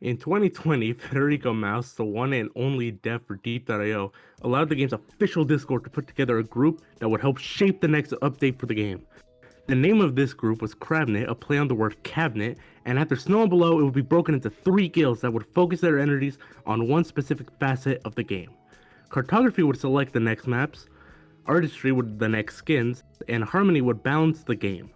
In 2020, Federico Mouse, the one and only dev for Deep.io, allowed the game's official Discord to put together a group that would help shape the next update for the game. The name of this group was Krabney, a play on the word cabinet, and after Snow and Below, it would be broken into 3 guilds that would focus their energies on one specific facet of the game. Cartography would select the next maps, Artistry would the next skins, and Harmony would balance the game.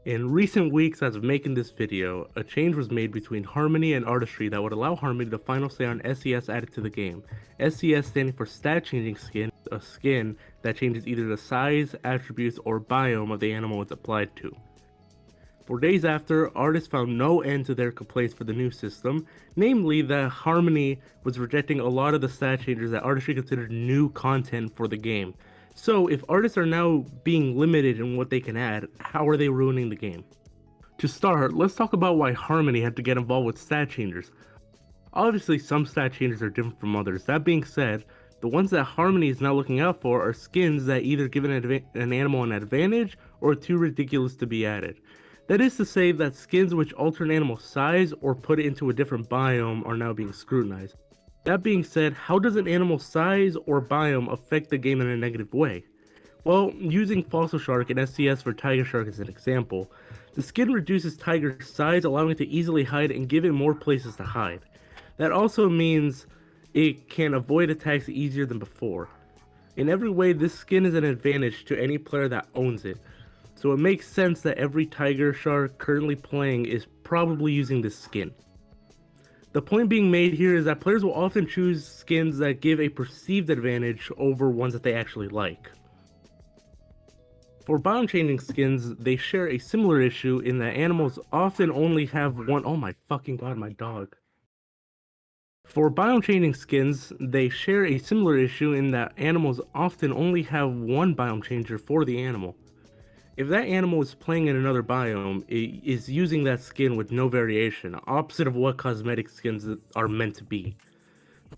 In recent weeks, as of making this video, a change was made between Harmony and Artistry that would allow Harmony the final say on SCS added to the game. SCS standing for Stat Changing Skin, a skin that changes either the size, attributes, or biome of the animal it's applied to. For days after, artists found no end to their complaints for the new system, namely that Harmony was rejecting a lot of the stat changes that Artistry considered new content for the game. So, if artists are now being limited in what they can add, how are they ruining the game? To start, let's talk about why Harmony had to get involved with stat changers. Obviously, some stat changers are different from others. That being said, the ones that Harmony is now looking out for are skins that either give an animal an advantage or are too ridiculous to be added. That is to say that skins which alter an animal's size or put it into a different biome are now being scrutinized. That being said, how does an animal's size or biome affect the game in a negative way? Well, using Fossil Shark and SCS for Tiger Shark as an example, the skin reduces Tiger's size, allowing it to easily hide and give it more places to hide. That also means it can avoid attacks easier than before. In every way, this skin is an advantage to any player that owns it, so it makes sense that every Tiger Shark currently playing is probably using this skin. The point being made here is that players will often choose skins that give a perceived advantage over ones that they actually like. For biome changing skins, they share a similar issue in that animals often only have one. Oh my fucking god, my dog. For biome changing skins, they share a similar issue in that animals often only have one biome changer for the animal. If that animal is playing in another biome, it is using that skin with no variation, opposite of what cosmetic skins are meant to be.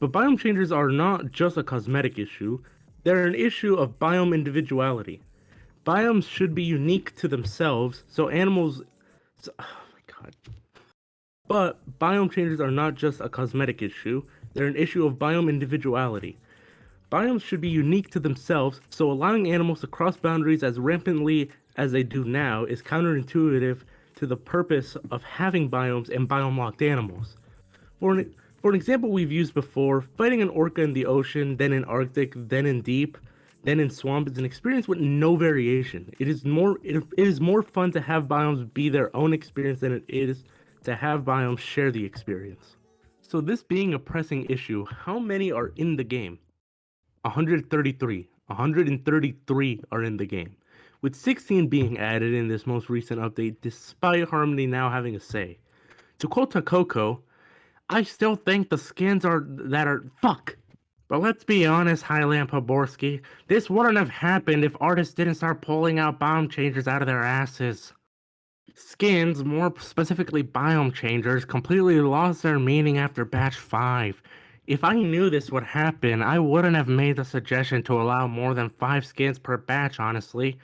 But biome changers are not just a cosmetic issue, they're an issue of biome individuality. Biomes should be unique to themselves, so animals... Oh my god. But biome changers are not just a cosmetic issue, they're an issue of biome individuality. Biomes should be unique to themselves, so allowing animals to cross boundaries as rampantly as they do now is counterintuitive to the purpose of having biomes and biome-locked animals. For an example we've used before, fighting an orca in the ocean, then in Arctic, then in deep, then in swamp is an experience with no variation. It is more fun to have biomes be their own experience than it is to have biomes share the experience. So this being a pressing issue, how many are in the game? 133. 133 are in the game, with 16 being added in this most recent update despite Harmony now having a say. To quote Takoko, I still think the skins are fuck. But let's be honest, Highland Poborski, this wouldn't have happened if artists didn't start pulling out biome changers out of their asses. Skins, more specifically biome changers, completely lost their meaning after batch 5. If I knew this would happen, I wouldn't have made the suggestion to allow more than 5 skins per batch, honestly.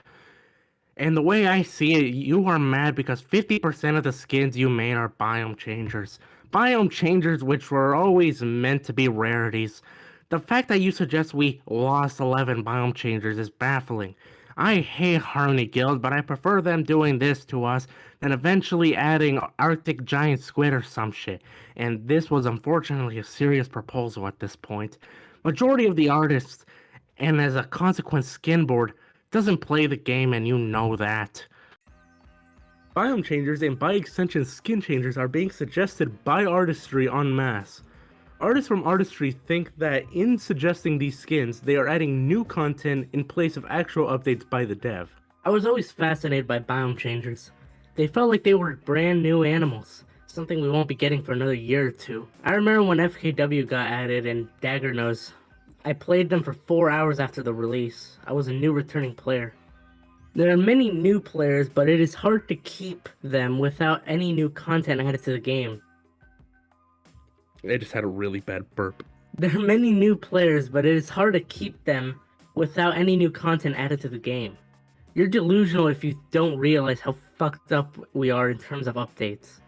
And the way I see it, you are mad because 50% of the skins you made are biome changers. Biome changers which were always meant to be rarities. The fact that you suggest we lost 11 biome changers is baffling. I hate Harmony Guild, but I prefer them doing this to us than eventually adding Arctic giant squid or some shit. And this was unfortunately a serious proposal at this point. Majority of the artists, and as a consequence skin board, doesn't play the game and you know that. Biome changers and by extension skin changers are being suggested by Artistry en masse. Artists from Artistry think that in suggesting these skins, they are adding new content in place of actual updates by the dev. I was always fascinated by biome changers. They felt like they were brand new animals, something we won't be getting for another year or two. I remember when FKW got added and Daggernose. I played them for 4 hours after the release. I was a new returning player. There are many new players, but it is hard to keep them without any new content added to the game. I just had a really bad burp. There are many new players, but it is hard to keep them without any new content added to the game. You're delusional if you don't realize how fucked up we are in terms of updates.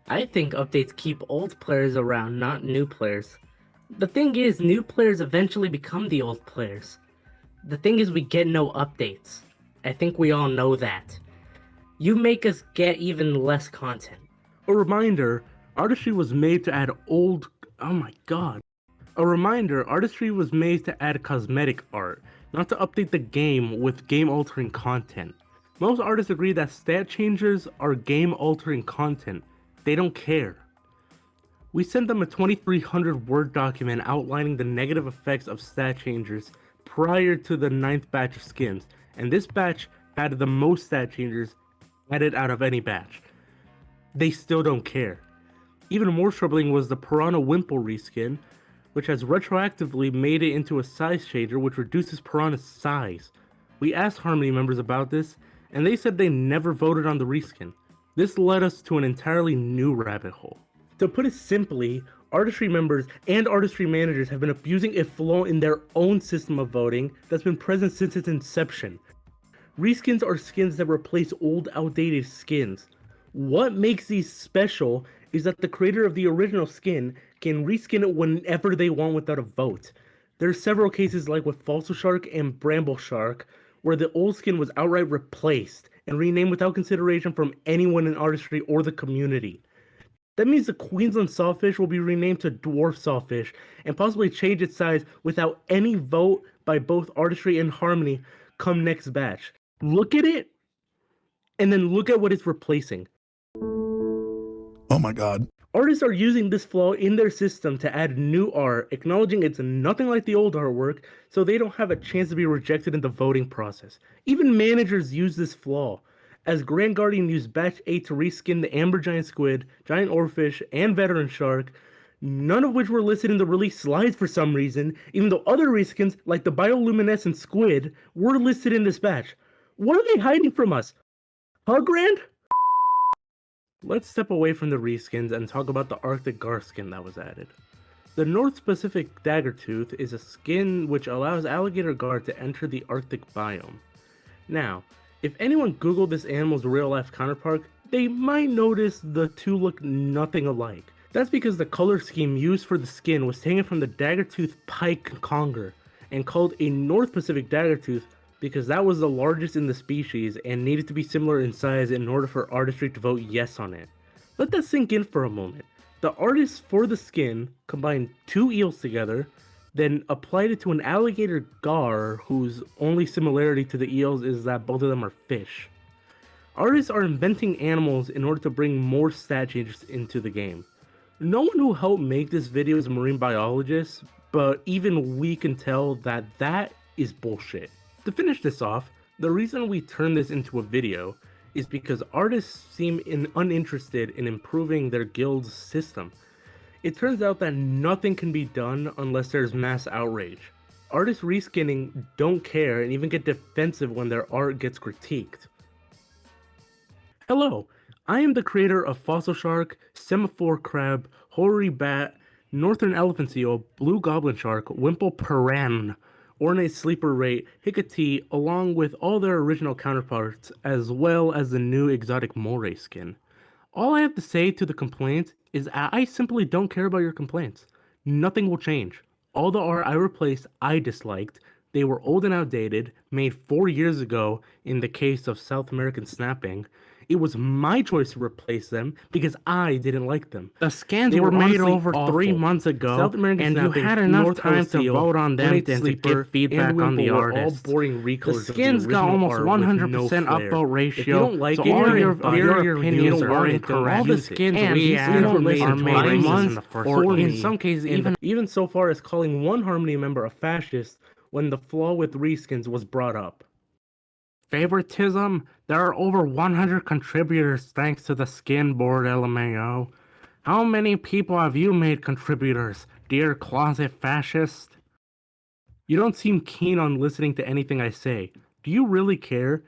I think updates keep old players around, not new players. The thing is, new players eventually become the old players. The thing is, we get no updates. I think we all know that. You make us get even less content. A reminder, Artistry was made to add old... Oh my god. A reminder, Artistry was made to add cosmetic art, not to update the game with game-altering content. Most artists agree that stat changers are game-altering content. They don't care. We sent them a 2,300 word document outlining the negative effects of stat changers prior to the 9th batch of skins, and this batch had the most stat changers added out of any batch. They still don't care. Even more troubling was the Piranha Wimple reskin, which has retroactively made it into a size changer which reduces Piranha's size. We asked Harmony members about this, and they said they never voted on the reskin. This led us to an entirely new rabbit hole. To put it simply, Artistry members and Artistry managers have been abusing a flaw in their own system of voting that's been present since its inception. Reskins are skins that replace old, outdated skins. What makes these special is that the creator of the original skin can reskin it whenever they want without a vote. There are several cases like with Fossil Shark and Bramble Shark, where the old skin was outright replaced and renamed without consideration from anyone in Artistry or the community. That means the Queensland Sawfish will be renamed to Dwarf Sawfish and possibly change its size without any vote by both Artistry and Harmony come next batch. Look at it, and then look at what it's replacing. Oh my god. Artists are using this flaw in their system to add new art, acknowledging it's nothing like the old artwork, so they don't have a chance to be rejected in the voting process. Even managers use this flaw, as Grand Guardian used Batch 8 to reskin the Amber Giant Squid, Giant Oarfish, and Veteran Shark, none of which were listed in the release slides for some reason, even though other reskins, like the Bioluminescent Squid, were listed in this batch. What are they hiding from us? Huh, Grand? Let's step away from the reskins and talk about the Arctic Gar skin that was added. The North Pacific Daggertooth is a skin which allows alligator gar to enter the Arctic biome. Now, if anyone googled this animal's real-life counterpart, they might notice the two look nothing alike. That's because the color scheme used for the skin was taken from the Daggertooth pike conger and called a North Pacific Daggertooth because that was the largest in the species and needed to be similar in size in order for Artistry to vote yes on it. Let that sink in for a moment. The artists for the skin combined two eels together, then applied it to an alligator gar whose only similarity to the eels is that both of them are fish. Artists are inventing animals in order to bring more stat changes into the game. No one who helped make this video is a marine biologist, but even we can tell that that is bullshit. To finish this off, the reason we turned this into a video is because artists seem uninterested in improving their guild's system. It turns out that nothing can be done unless there's mass outrage. Artists reskinning don't care and even get defensive when their art gets critiqued. Hello, I am the creator of Fossil Shark, Semaphore Crab, Hoary Bat, Northern Elephant Seal, Blue Goblin Shark, Wimple Piran, Ornate Sleeper Ray, Hicatee, along with all their original counterparts, as well as the new exotic moray skin. All I have to say to the complaints is I simply don't care about your complaints. Nothing will change. All the art I replaced I disliked. They were old and outdated, made 4 years ago in the case of South American snapping. It was my choice to replace them because I didn't like them. The scans were made over awful. 3 months ago, South American and snapping, you had enough North time to vote on them and to give feedback on the artist. All boring recolors the skins got almost 100% upvote ratio. If you don't like so it, all your opinions are incorrect. All the skins we add are made months or in some cases even so far as calling one Harmony member a fascist when the flaw with reskins was brought up. Favoritism? There are over 100 contributors thanks to the skin board, LMAO. How many people have you made contributors, dear closet fascist? You don't seem keen on listening to anything I say. Do you really care?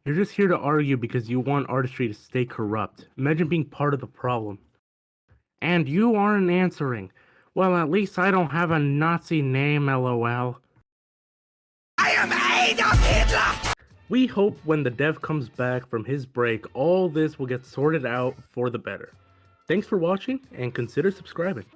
You're just here to argue because you want Artistry to stay corrupt. Imagine being part of the problem. And you aren't answering. Well, at least I don't have a Nazi name, LOL. I am Adolf Hitler! We hope when the dev comes back from his break, all this will get sorted out for the better. Thanks for watching, and consider subscribing.